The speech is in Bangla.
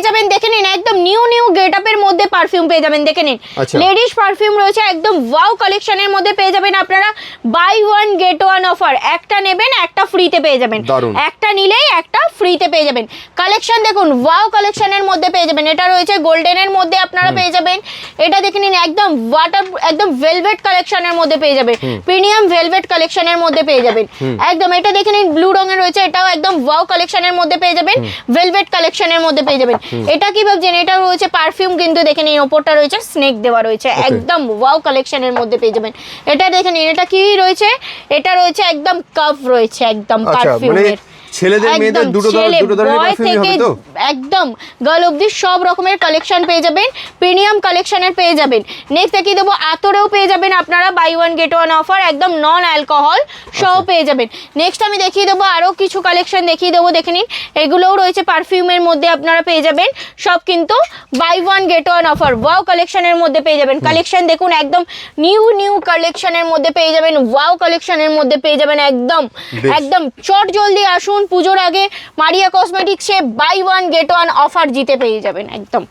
পেয়ে যাবেন দেখে নিন একদম নিউ গেটআপের মধ্যে পারফিউম পেয়ে যাবেন দেখে নিন লেডিস পারফিউম রয়েছে একদম ওয়াও কালেকশনের মধ্যে পেয়ে যাবেন আপনারা buy one get one offer একটা নেবেন একটা ফ্রিতে পেয়ে যাবেন একটা নিলেই একটা ফ্রিতে পেয়ে যাবেন কালেকশন দেখুন ওয়াও কালেকশনের মধ্যে পেয়ে যাবেন এটা রয়েছে গোল্ডেনের মধ্যে আপনারা পেয়ে যাবেন এটা দেখে নিন একদম ওয়াটার একদম ভেলভেট কালেকশনের মধ্যে পেয়ে যাবেন প্রিমিয়াম ভেলভেট কালেকশনের মধ্যে পেয়ে যাবেন একদম এটা দেখে নিন ব্লু রঙের রয়েছে এটাও একদম ওয়াও কালেকশনের মধ্যে পেয়ে যাবেন ভেলভেট কালেকশনের মধ্যে পেয়ে যাবেন এটা কি ভাবছেন এটা রয়েছে পারফিউম কিন্তু দেখে নিন ওপরটা রয়েছে স্নেক দেওয়া রয়েছে একদম ওয়াও কালেকশনের মধ্যে পেয়ে যাবেন এটা দেখে নিন এটা কি রয়েছে এটা রয়েছে একদম কাফ রয়েছে একদম পারফিউমের ছেলেদের মেয়েদের দুটো ধরনের পারফিউম হবে তো একদম গার্ল অবধি সব রকমের কালেকশন পেয়ে যাবেন প্রিমিয়াম কালেকশনের পেয়ে যাবেন নেক্সট দেখিয়ে দেবো আতরেও পেয়ে যাবেন আপনারা buy one get one offer একদম নন অ্যালকোহল সব পেয়ে যাবেন নেক্সট আমি দেখিয়ে দেবো আরও কিছু কালেকশন দেখিয়ে দেবো দেখে নিন এগুলোও রয়েছে পারফিউমের মধ্যে আপনারা পেয়ে যাবেন সব কিন্তু buy one get one offer wow কালেকশনের মধ্যে পেয়ে যাবেন কালেকশন দেখুন একদম নিউ কালেকশনের মধ্যে পেয়ে যাবেন ওয়াও কালেকশনের মধ্যে পেয়ে যাবেন একদম চট জলদি আসুন পুজোর আগে মারিয়া কসমেটিক্সে buy one get one offer জিতে পেয়ে যাবেন একদম